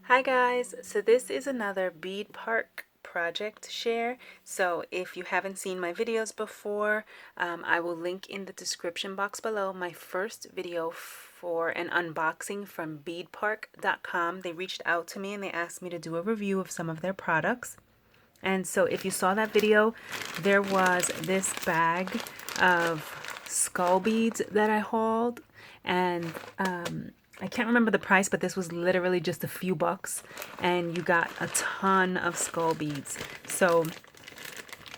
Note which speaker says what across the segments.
Speaker 1: Hi guys, so this is another bead park project share. So if you haven't seen my videos before, I will link in the description box below my first video for an unboxing from beadpark.com. They reached out to me and they asked me to do a review of some of their products. And so if you saw that video, there was this bag of skull beads that I hauled, and I can't remember the price, but this was literally just a few bucks, and you got a ton of skull beads. So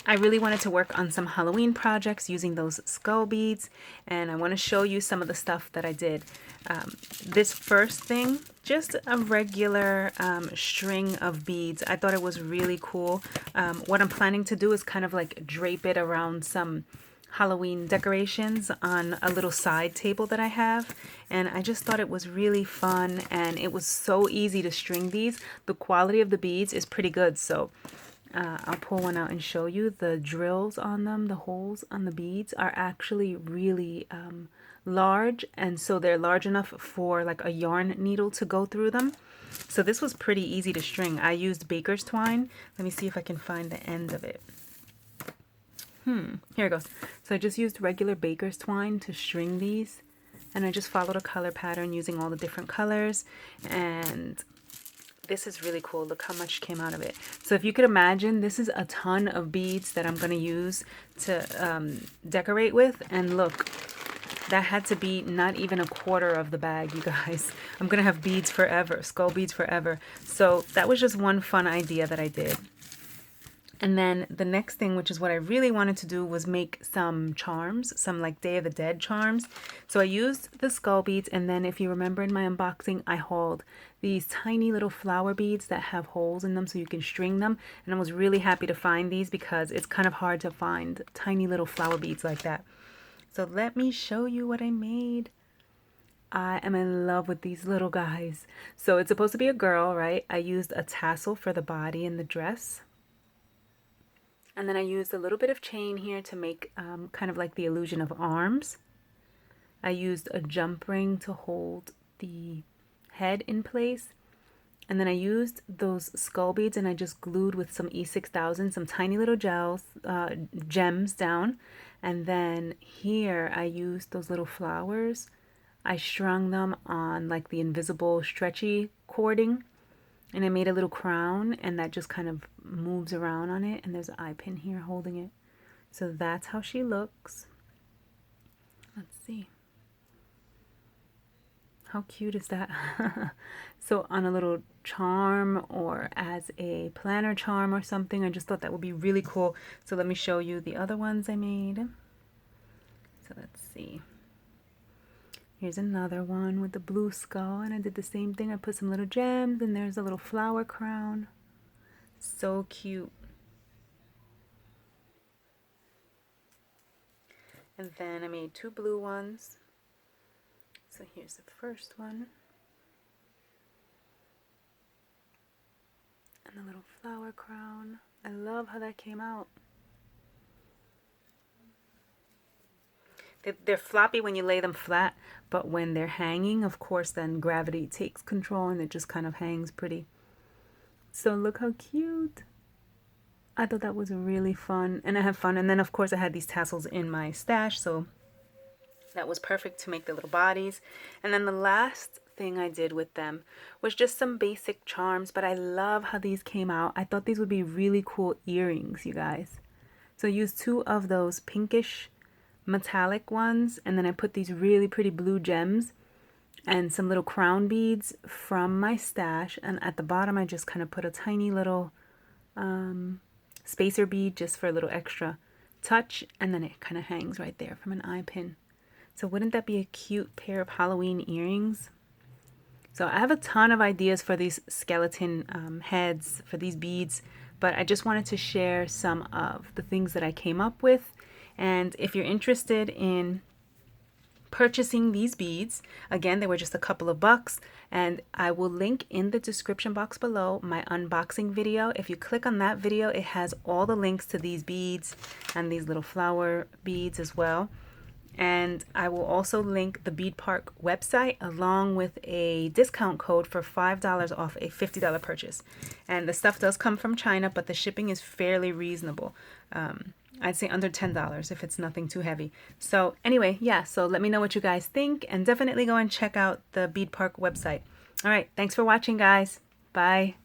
Speaker 1: I really wanted to work on some Halloween projects using those skull beads, and I want to show you some of the stuff that I did. This first thing, just a regular string of beads. I thought it was really cool. What I'm planning to do is kind of like drape it around some Halloween decorations on a little side table that I have, and I just thought it was really fun, and it was so easy to string these. The quality of the beads is pretty good, so I'll pull one out and show you. The drills on them, the holes on the beads are actually really large, and so they're large enough for like a yarn needle to go through them. So this was pretty easy to string. I used baker's twine. Let me see if I can find the end of it. Here it goes. So I just used regular baker's twine to string these, and I just followed a color pattern using all the different colors, and this is really cool. Look how much came out of it. So if you could imagine, this is a ton of beads that I'm going to use to decorate with. And look, that had to be not even a quarter of the bag, you guys. I'm going to have beads forever, skull beads forever. So that was just one fun idea that I did. And then the next thing, which is what I really wanted to do, was make some charms, some like Day of the Dead charms. So I used the skull beads, and then if you remember in my unboxing, I hauled these tiny little flower beads that have holes in them so you can string them. And I was really happy to find these because it's kind of hard to find tiny little flower beads like that. So let me show you what I made. I am in love with these little guys. So it's supposed to be a girl, right? I used a tassel for the body and the dress. And then I used a little bit of chain here to make kind of like the illusion of arms. I used a jump ring to hold the head in place. And then I used those skull beads and I just glued with some E6000, some tiny little gems down. And then here I used those little flowers. I strung them on like the invisible stretchy cording. And I made a little crown, and that just kind of moves around on it, and there's an eye pin here holding it. So that's how she looks. Let's see. How cute is that? So on a little charm or as a planner charm or something, I just thought that would be really cool. So let me show you the other ones I made. So let's see. Here's another one with the blue skull, and I did the same thing. I put some little gems, and there's a little flower crown. So cute. And then I made two blue ones. So here's the first one. And the little flower crown. I love how that came out. They're floppy when you lay them flat, but when they're hanging, of course, then gravity takes control and it just kind of hangs pretty. So look how cute. I thought that was really fun, and I had fun. And then of course I had these tassels in my stash, so that was perfect to make the little bodies. And then the last thing I did with them was just some basic charms, but I love how these came out. I thought these would be really cool earrings, you guys. So I used two of those pinkish metallic ones, and then I put these really pretty blue gems and some little crown beads from my stash, and at the bottom I just kind of put a tiny little spacer bead just for a little extra touch, and then it kind of hangs right there from an eye pin. So wouldn't that be a cute pair of Halloween earrings? So I have a ton of ideas for these skeleton heads, for these beads, but I just wanted to share some of the things that I came up with. And if you're interested in purchasing these beads, again, they were just a couple of bucks, and I will link in the description box below my unboxing video. If you click on that video, it has all the links to these beads and these little flower beads as well. And I will also link the Bead Park website along with a discount code for $5 off a $50 purchase. And the stuff does come from China, but the shipping is fairly reasonable. I'd say under $10 if it's nothing too heavy. So anyway, yeah, so let me know what you guys think, and definitely go and check out the Bead Park website. All right, thanks for watching, guys. Bye.